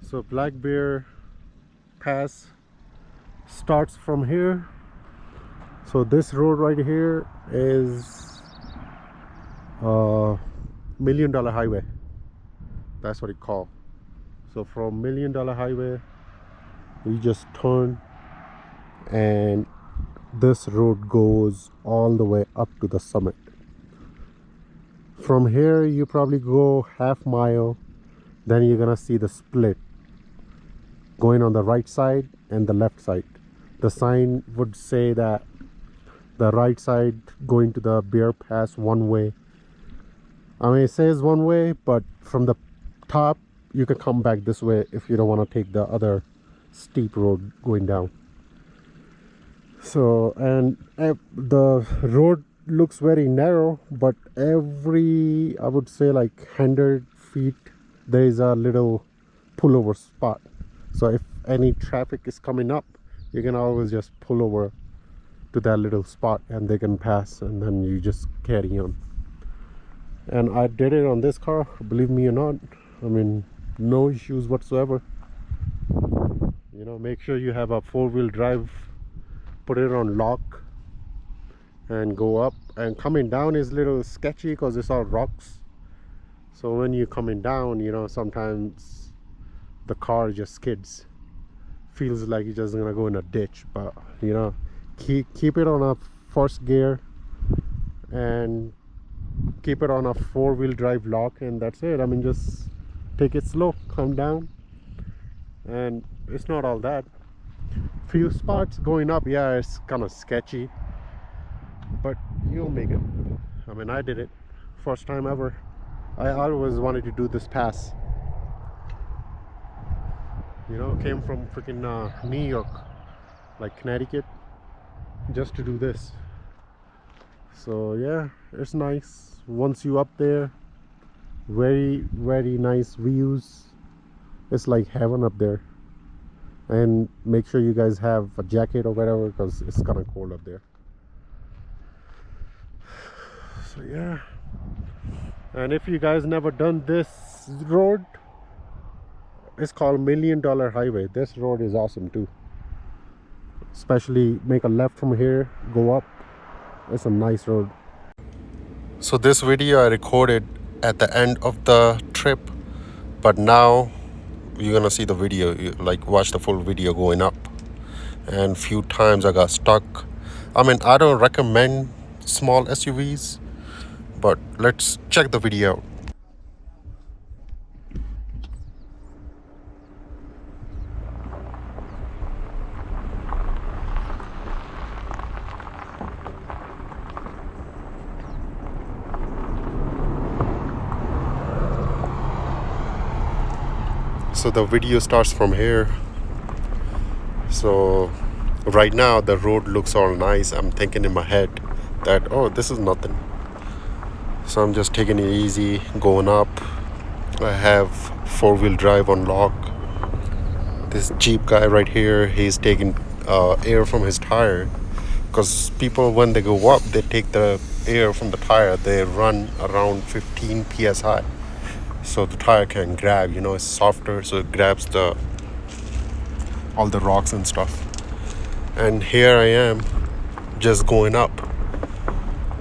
So Black Bear Pass starts from here. So this road right here is $1 million highway. That's what it called. So from $1 million highway, we just turn, and this road goes all the way up to the summit. From here, you probably go half mile, then you're gonna see the split going on the right side and the left side. The sign would say that the right side going to the Bear Pass one way. I mean, it says one way, but from the top you can come back this way if you don't want to take the other steep road going down. So, and the road looks very narrow, but every, I would say, like 100 feet there is a little pullover spot. So if any traffic is coming up, you can always just pull over to that little spot and they can pass, and then you just carry on. And I did it on this car, believe me or not. I mean, no issues whatsoever. You know, make sure you have a four-wheel drive, put it on lock and go up. And coming down is a little sketchy because it's all rocks. So when you're coming down, you know, sometimes the car just skids, feels like you're just gonna go in a ditch. But you know, keep it on a first gear and keep it on a four-wheel drive lock, and that's it. I mean, just take it slow, come down, and it's not all that. Few spots going up, yeah, it's kind of sketchy, but you'll make it. I mean, I did it first time ever. I always wanted to do this pass. You know, came from freaking New York, like Connecticut, just to do this. So yeah, it's nice. Once you up there, very nice views. It's like heaven up there. And make sure you guys have a jacket or whatever, because it's kind of cold up there. So yeah, and if you guys never done this road, it's called $1 Million Highway. This road is awesome too, especially make a left from here, go up. It's a nice road. So this video I recorded at the end of the trip, but now you're gonna see the video, like watch the full video going up. And few times I got stuck. I mean, I don't recommend small SUVs, but let's check the video out. So the video starts from here. So right now the road looks all nice. I'm thinking in my head that, oh, this is nothing. So I'm just taking it easy, going up. I have four-wheel drive on lock. This Jeep guy right here, he's taking air from his tire, because people, when they go up, they take the air from the tire. They run around 15 psi, so the tire can grab, you know, it's softer, so it grabs all the rocks and stuff. And here I am just going up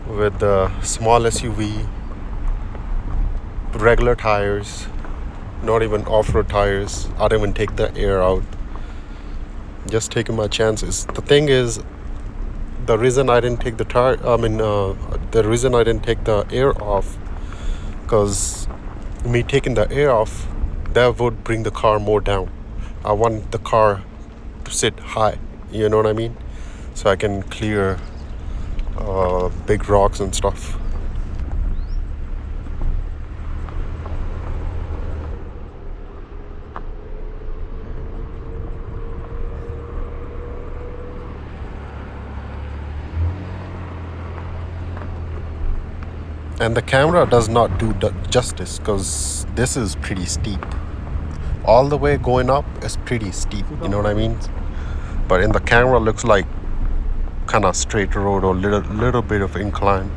with the small SUV, regular tires, not even off-road tires. I don't even take the air out, just taking my chances. The thing is, the reason I didn't take the the reason I didn't take the air off, because me taking the air off, that would bring the car more down. I want the car to sit high, you know what I mean, so I can clear big rocks and stuff. And the camera does not do justice, because this is pretty steep. All the way going up is pretty steep, you know what I mean? But in the camera looks like kind of straight road or little bit of incline.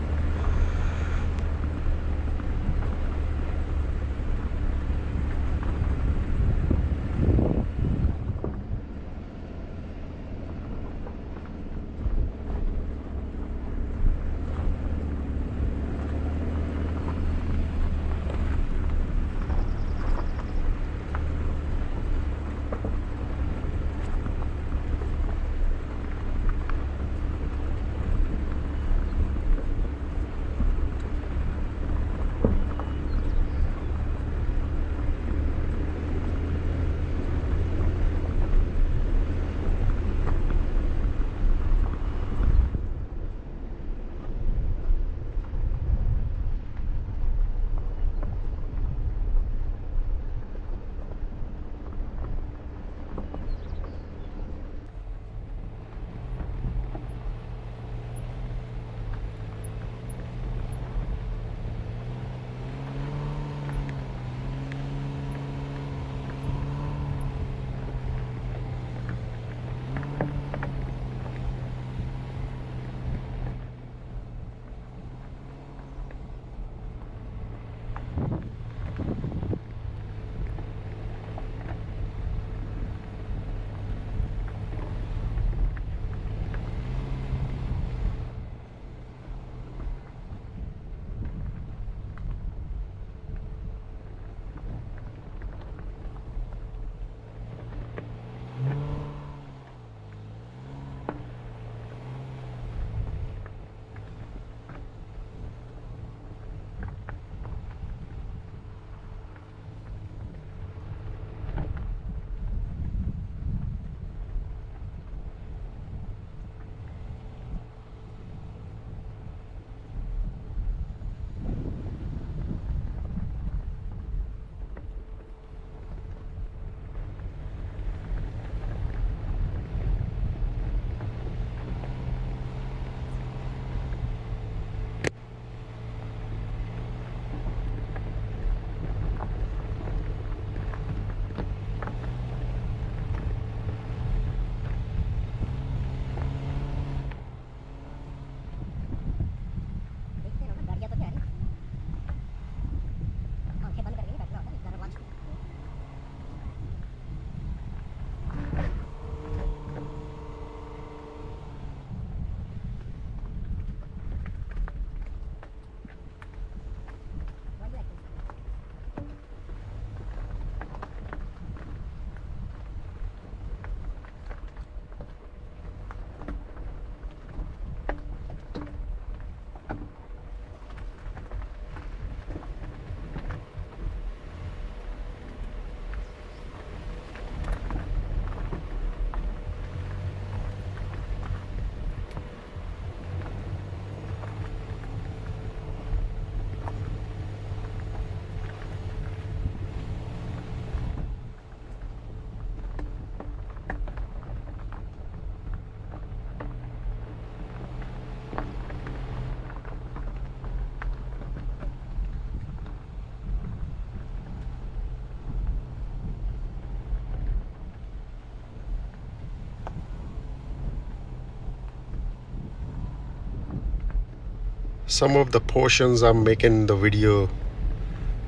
Some of the portions I'm making the video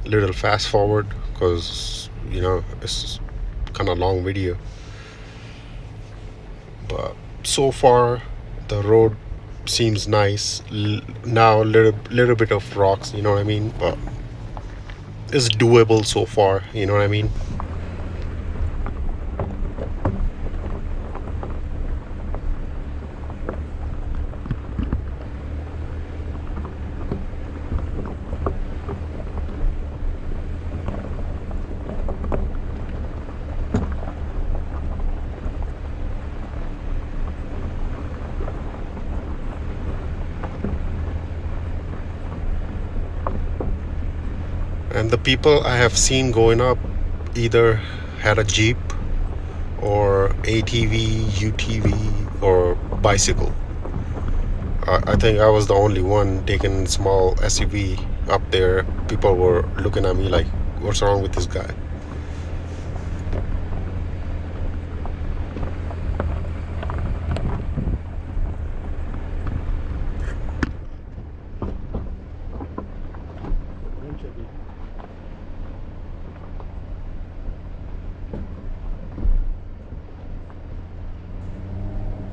a little fast forward because it's kind of long video. But so far the road seems nice. Now a little bit of rocks, you know what I mean, but it's doable so far, you know what I mean. And the people I have seen going up either had a Jeep or ATV, UTV, or bicycle. I think I was the only one taking small SUV up there. People were looking at me like, what's wrong with this guy?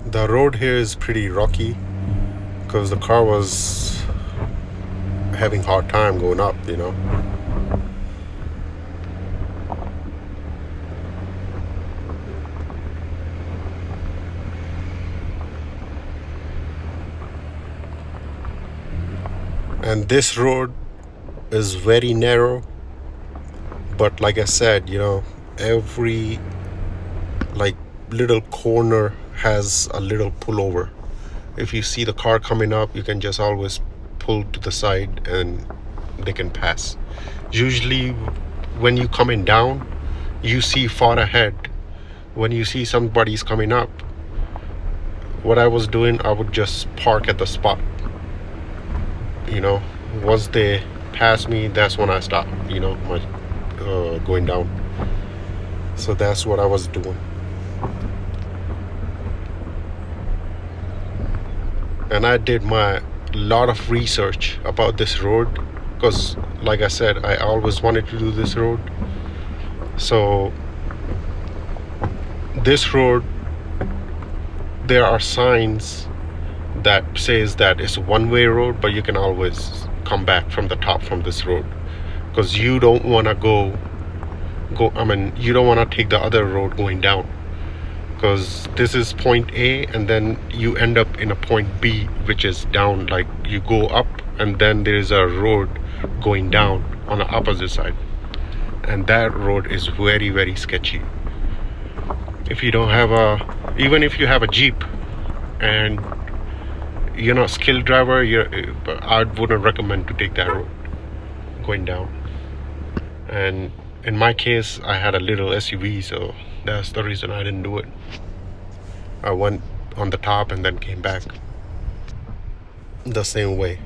The road here is pretty rocky because the car was having hard time going up, you know. And this road is very narrow, but like I said, every like little corner has a little pullover. If you see the car coming up, you can just always pull to the side and they can pass. Usually when you coming down, you see far ahead. When you see somebody's coming up, what I was doing, I would just park at the spot. Once they pass me, that's when I stop, my going down. So that's what I was doing. And I did my lot of research about this road because, like I said, I always wanted to do this road. So this road, there are signs that says that it's a one-way road, but you can always come back from the top from this road because you don't want to you don't want to take the other road going down, because this is point A and then you end up in a point B, which is down. Like you go up and then there's a road going down on the opposite side, and that road is very, very sketchy. If you don't have even if you have a Jeep and you're not a skilled driver, I wouldn't recommend to take that road going down. And in my case, I had a little SUV, so that's the reason I didn't do it. I went on the top and then came back the same way.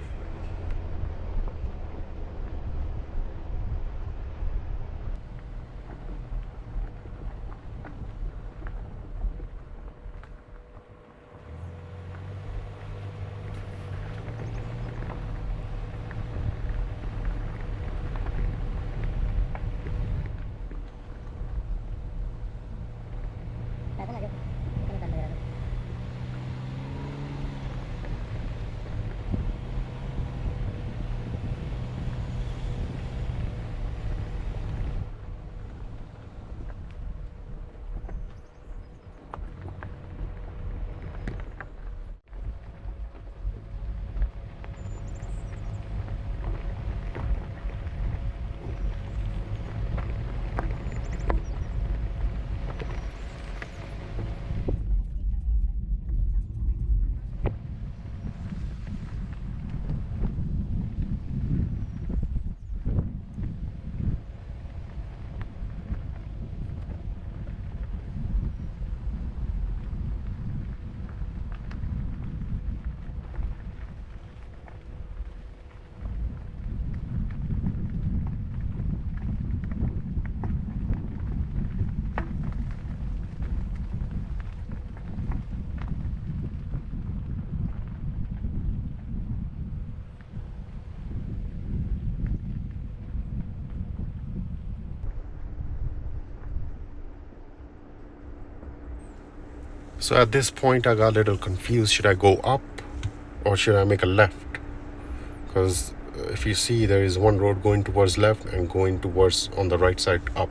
So at this point, I got a little confused. Should I go up or should I make a left? Because if you see, there is one road going towards left and going towards on the right side up.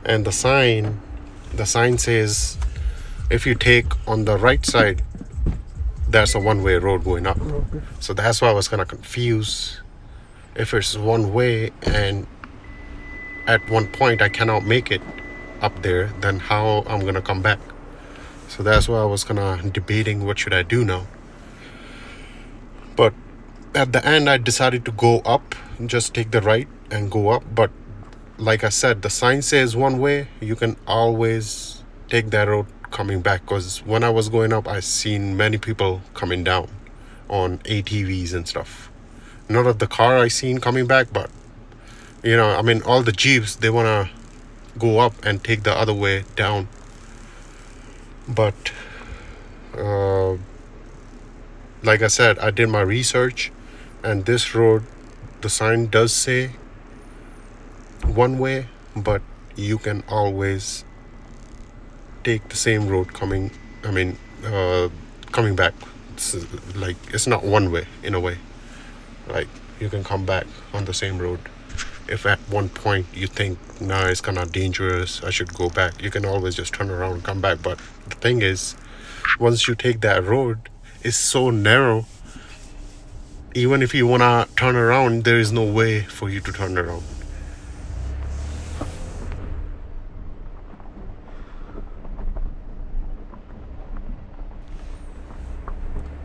And the sign says if you take on the right side, that's a one-way road going up. So that's why I was kind of confused. If it's one way and at one point I cannot make it up there, then how I'm gonna come back? So that's why I was kind of debating what should I do now. But at the end, I decided to go up, just take the right and go up. But like I said, the sign says one way. You can always take that road coming back, because when I was going up, I seen many people coming down on ATVs and stuff. Not of the car I seen coming back, but I mean, all the Jeeps, they want to go up and take the other way down. But like I said, I did my research, and this road, the sign does say one way, but you can always take the same road coming back. It's not one way in a way. Like, you can come back on the same road. If at one point you think, nah, it's kind of dangerous, I should go back, you can always just turn around and come back. But the thing is, once you take that road, it's so narrow. Even if you want to turn around, there is no way for you to turn around.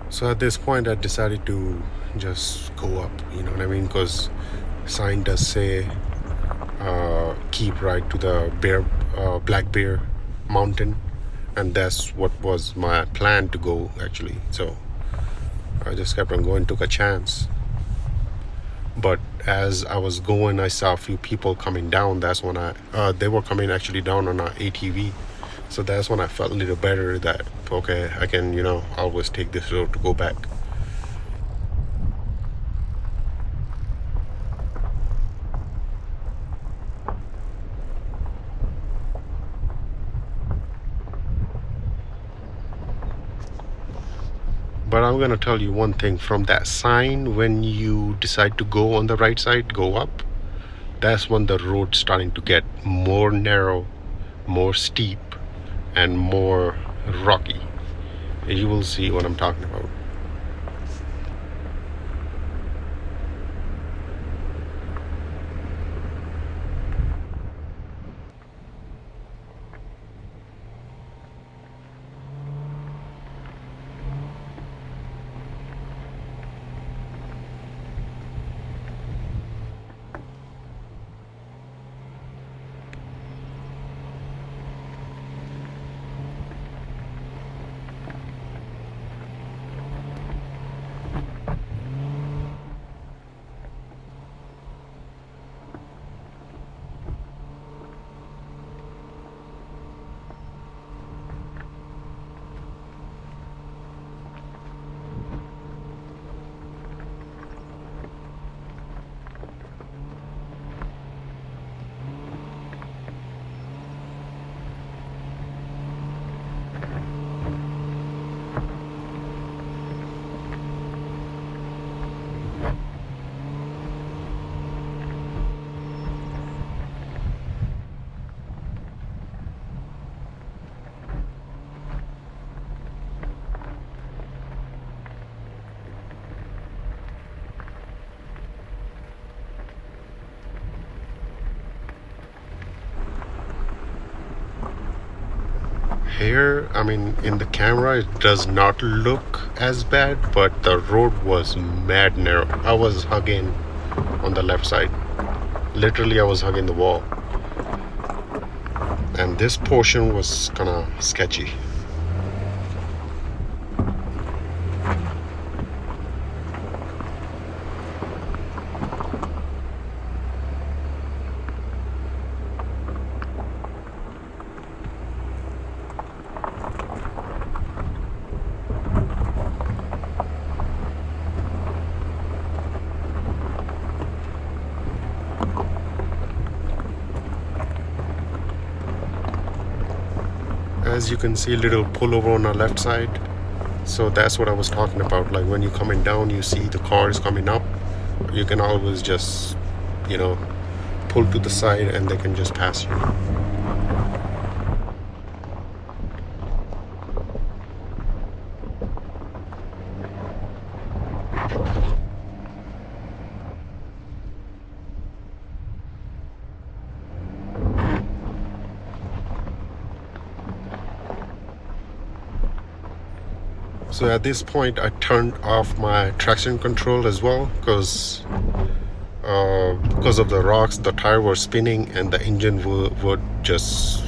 So at this point, I decided to just go up, you know what I mean? Because sign does say keep right to the Black Bear Mountain, and that's what was my plan to go actually. So I just kept on going, took a chance. But as I was going, I saw a few people coming down. That's when they were coming actually down on an ATV. So that's when I felt a little better that, okay, I can, always take this road to go back. But I'm going to tell you one thing. From that sign, when you decide to go on the right side, go up, that's when the road's starting to get more narrow, more steep, and more rocky. You will see what I'm talking about. Here, I mean, in the camera, it does not look as bad, but the road was mad narrow. I was hugging on the left side. Literally, I was hugging the wall. And this portion was kind of sketchy. As you can see, little pullover on our left side. So that's what I was talking about. Like when you're coming down, you see the cars coming up. You can always just, you know, pull to the side and they can just pass you. So at this point, I turned off my traction control as well because of the rocks, the tire was spinning and the engine would just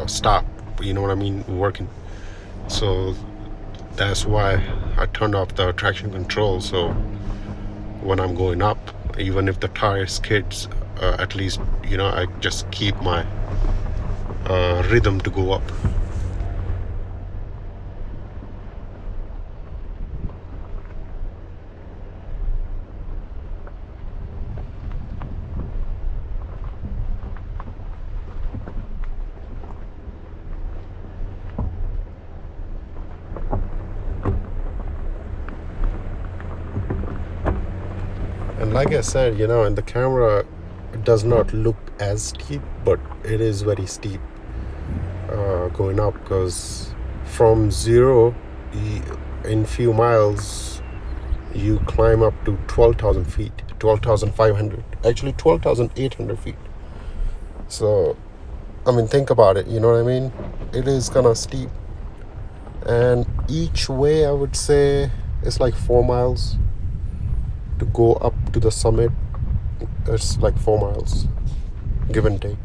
stop. You know what I mean? Working. So that's why I turned off the traction control. So when I'm going up, even if the tire skids, at least I just keep my rhythm to go up. And like I said, in the camera, it does not look as steep, but it is very steep going up, because from zero, in few miles, you climb up to 12,000 feet, 12,500, actually 12,800 feet. So, I mean, think about it, you know what I mean? It is kind of steep. And each way, I would say, it's like 4 miles. To go up to the summit, it's like 4 miles, give and take.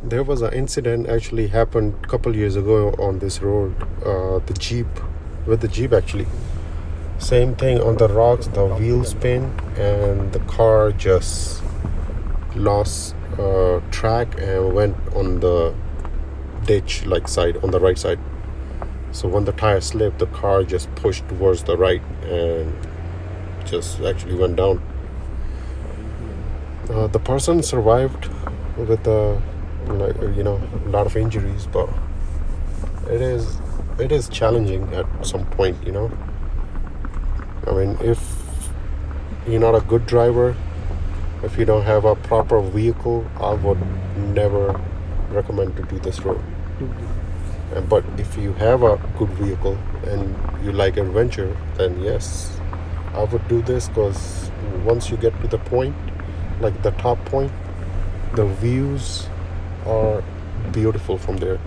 There was an incident actually happened a couple years ago on this road. The Jeep actually. Same thing on the rocks, the wheel spin and the car just lost track and went on the ditch side, on the right side. So when the tire slipped, the car just pushed towards the right and just actually went down. The person survived with a lot of injuries, but it is challenging at some point. I mean, if you're not a good driver, if you don't have a proper vehicle, I would never recommend to do this road. But if you have a good vehicle and you like adventure, then yes, I would do this, because once you get to the point, like the top point, the views are beautiful from there.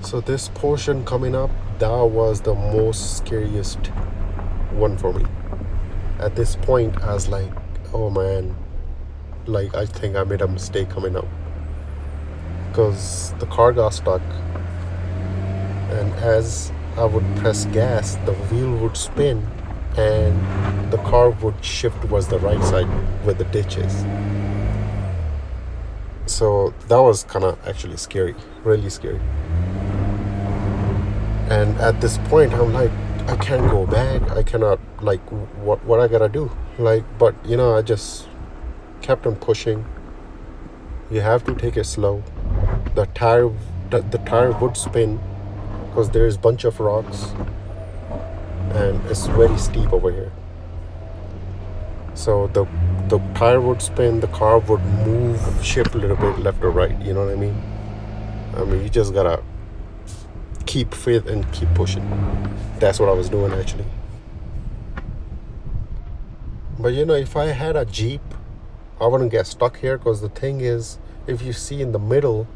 So this portion coming up, that was the most scariest one for me. At this point, I was like, oh man, I think I made a mistake coming up, because the car got stuck, and as I would press gas, the wheel would spin and the car would shift towards the right side where the ditch is. So that was kind of actually scary, really scary. And at this point, I'm like, I can't go back. I cannot, like, what I gotta do? Like, but I just kept on pushing. You have to take it slow. The tire would spin because there's a bunch of rocks and it's very steep over here. So the tire would spin, the car would move, shift a little bit left or right. You know what I mean? You just gotta keep faith and keep pushing. That's what I was doing actually. But if I had a Jeep, I wouldn't get stuck here, because the thing is, if you see in the middle,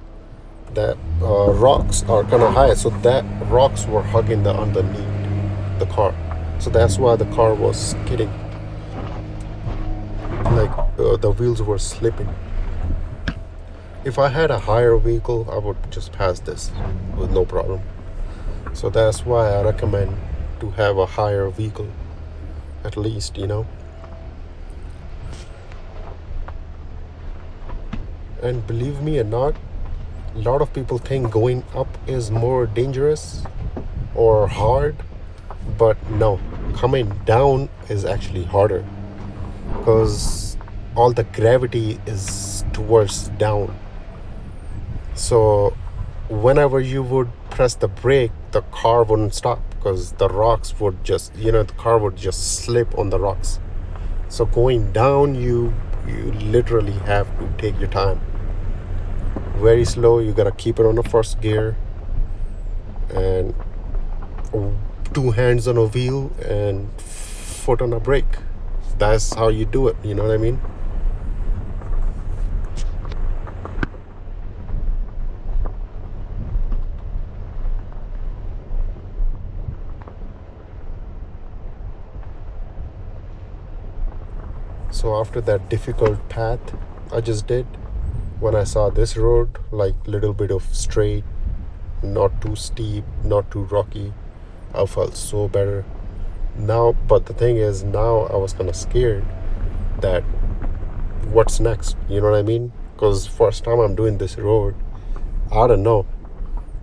that rocks are kind of high, so that rocks were hugging the underneath the car, so that's why the car was skidding, like the wheels were slipping. If I had a higher vehicle, I would just pass this with no problem. So that's why I recommend to have a higher vehicle, at least. And believe me or not, a lot of people think going up is more dangerous or hard, but no, coming down is actually harder, because all the gravity is towards down. So whenever you would press the brake, the car wouldn't stop, because the rocks would just, the car would just slip on the rocks. So going down, you literally have to take your time. Very slow. You gotta keep it on the first gear and 2 hands on a wheel and foot on a brake. That's how you do it. You know what I mean? So after that difficult path I just did, when I saw this road, like little bit of straight, not too steep, not too rocky, I felt so better. Now, but the thing is, now I was kind of scared that what's next, you know what I mean? Because first time I'm doing this road, I don't know,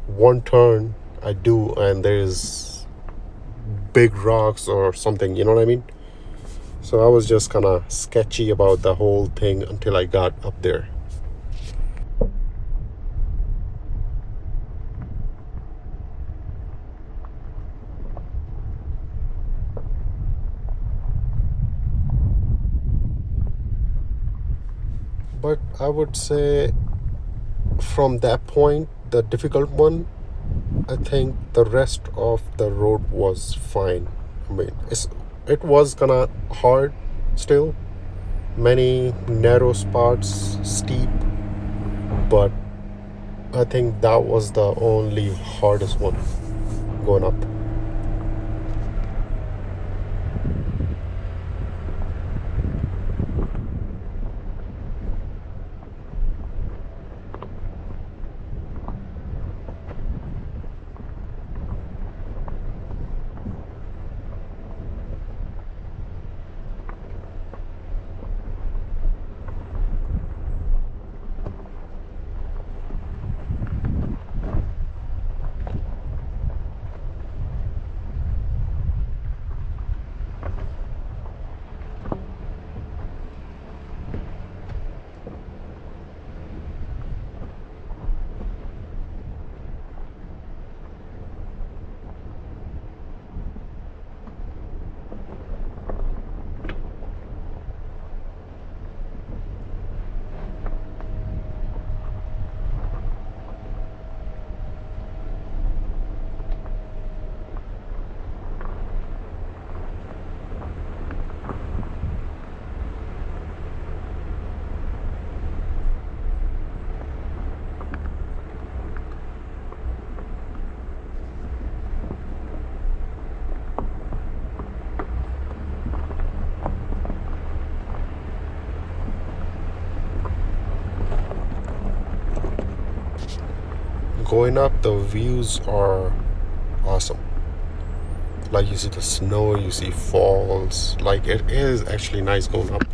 one turn I do and there's big rocks or something, you know what I mean? So I was just kind of sketchy about the whole thing until I got up there. But I would say from that point, the difficult one, I think the rest of the road was fine. It was kind of hard still, many narrow spots, steep, but I think that was the only hardest one going up. Going up, the views are awesome. Like, you see the snow, you see falls. Like, it is actually nice going up.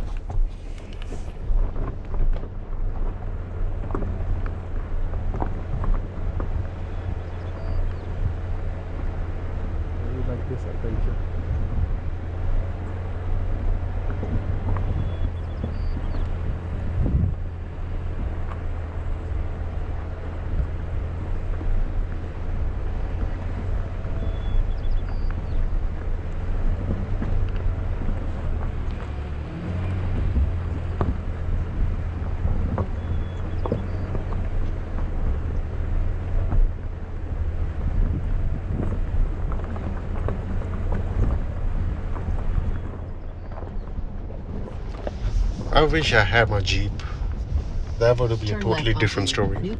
I wish I had my Jeep. That would be a totally different story.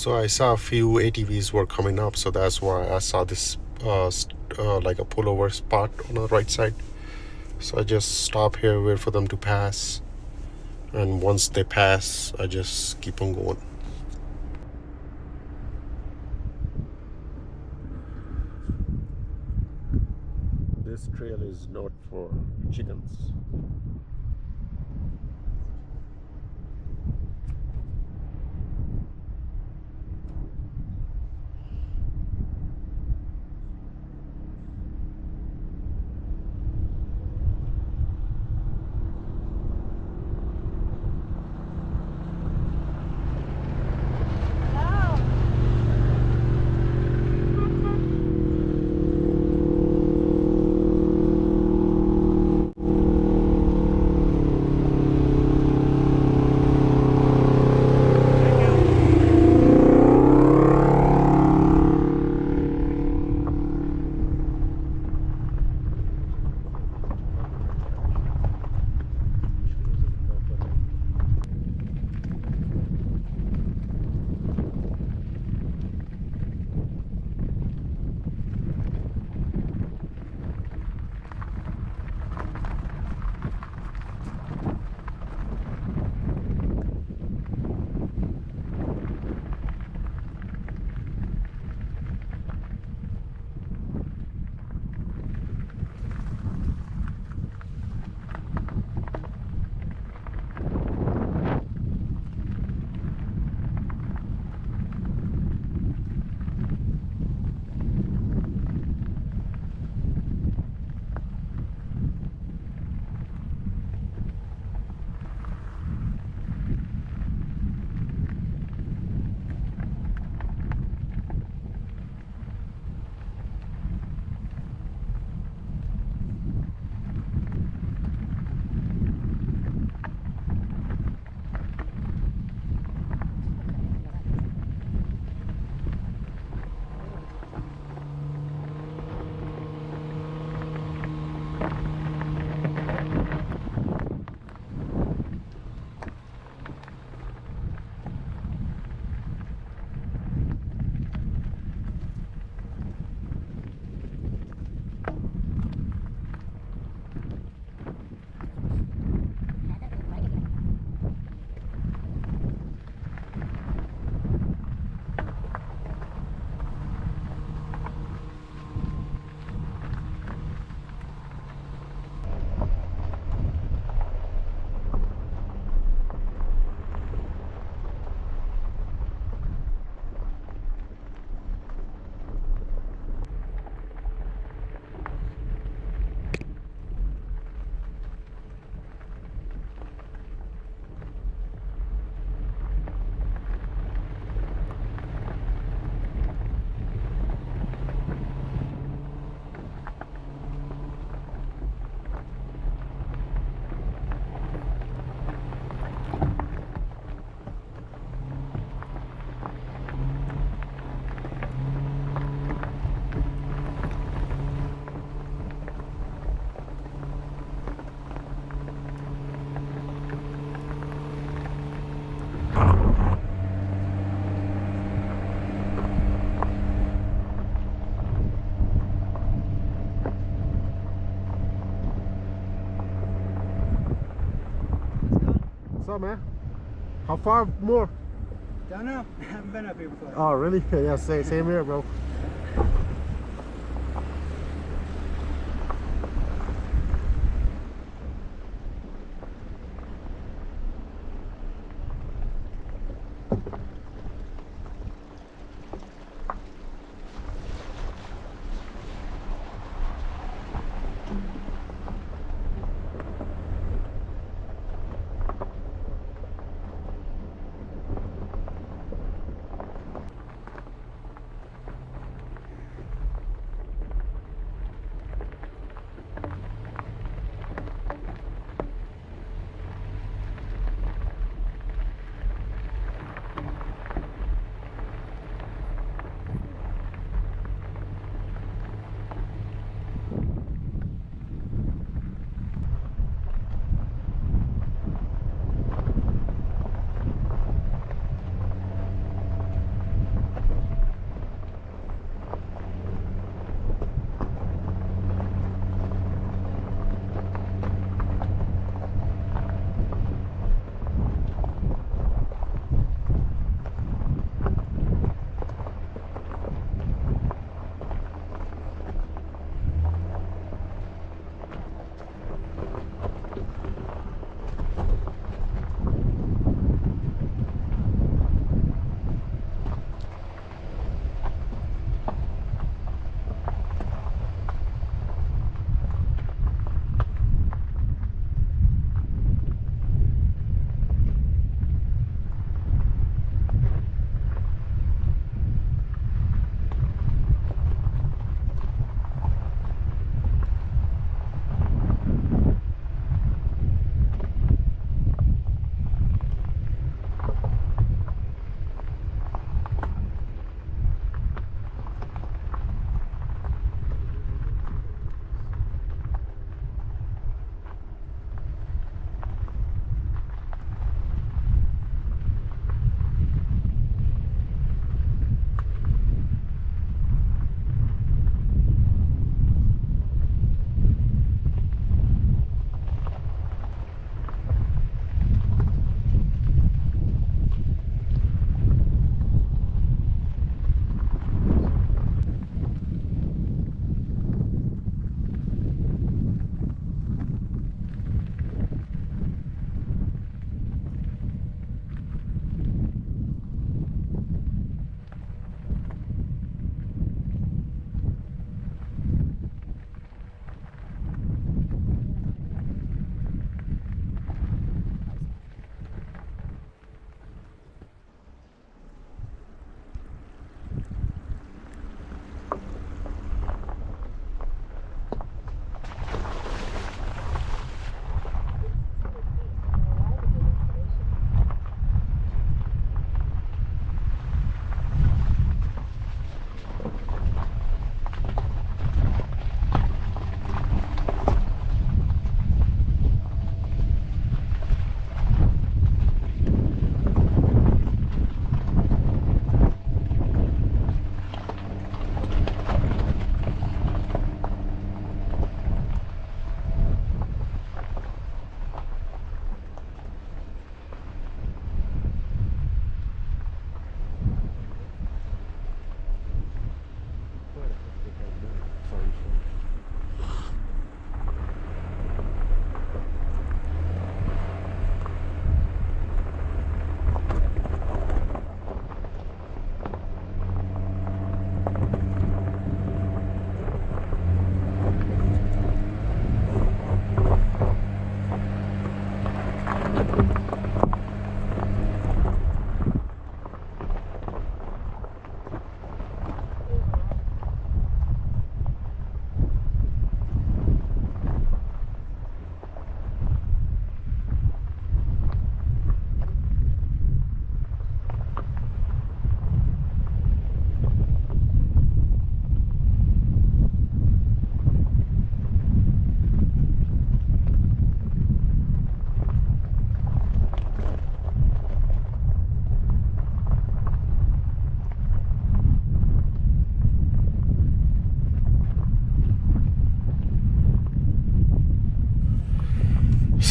So I saw a few ATVs were coming up, so that's why I saw this like a pullover spot on the right side. So I just stop here, wait for them to pass, and once they pass, I just keep on going. This trail is not for chickens. What's up, man? How far more? Don't know. I haven't been up here before. Oh, really? Yeah, same here, bro.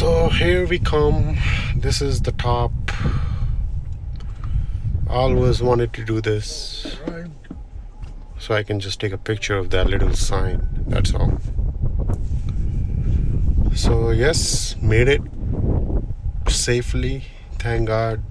So here we come. This is the top. I always wanted to do this so I can just take a picture of that little sign. That's all. So yes, made it safely, thank God.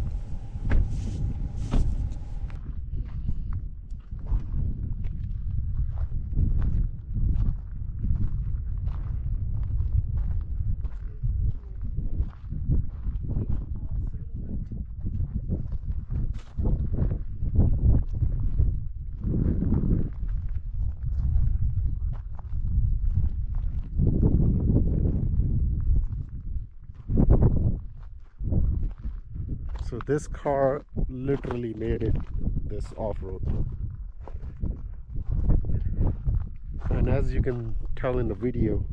So this car literally made it this off-road. And as you can tell in the video,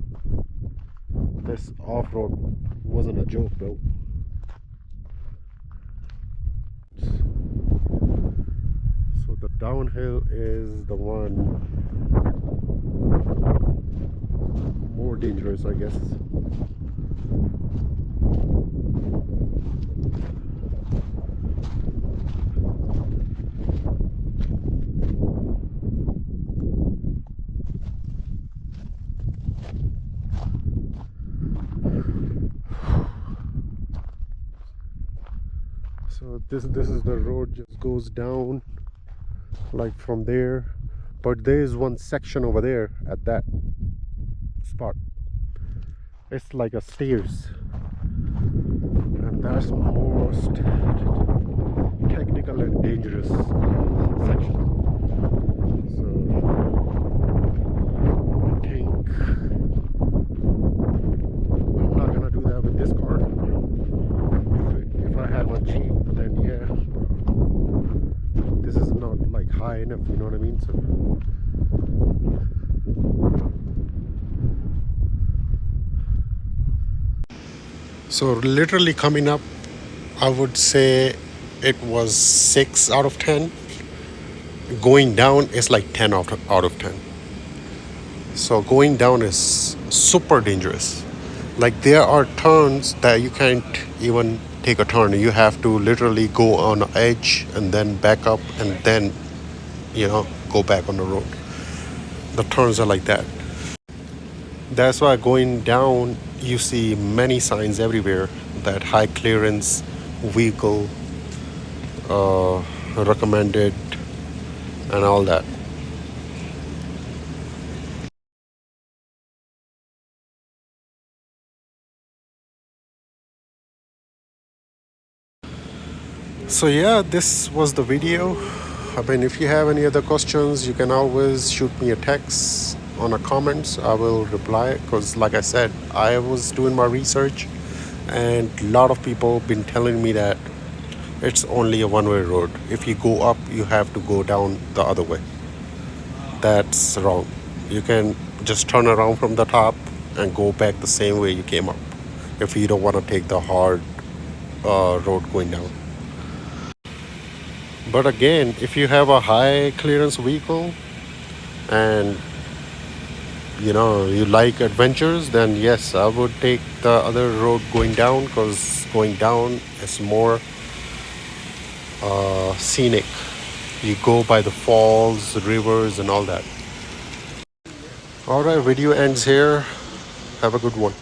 this off-road wasn't a joke, bro. So the downhill is the one more dangerous, I guess. So this is the road, just goes down like from there, but there is one section over there at that spot. It's like a stairs, and that's most technical and dangerous section. So I think I'm not gonna do that with this car. If I had one cheap, then yeah, but this is not like high enough, you know what I mean? So literally coming up, I would say it was 6 out of 10. Going down is like 10 out of 10. So going down is super dangerous. Like there are turns that you can't even take a turn. You have to literally go on the edge and then back up and then, go back on the road. The turns are like that. That's why going down, you see many signs everywhere that high clearance vehicle recommended and all that. So yeah, this was the video. I mean, if you have any other questions, you can always shoot me a text on a comments. I will reply, because like I said, I was doing my research and a lot of people been telling me that it's only a one-way road. If you go up, you have to go down the other way. That's wrong. You can just turn around from the top and go back the same way you came up if you don't want to take the hard road going down. But again, if you have a high clearance vehicle and you like adventures, then yes, I would take the other road going down, because going down is more scenic. You go by the falls, rivers and all that. Alright, video ends here. Have a good one.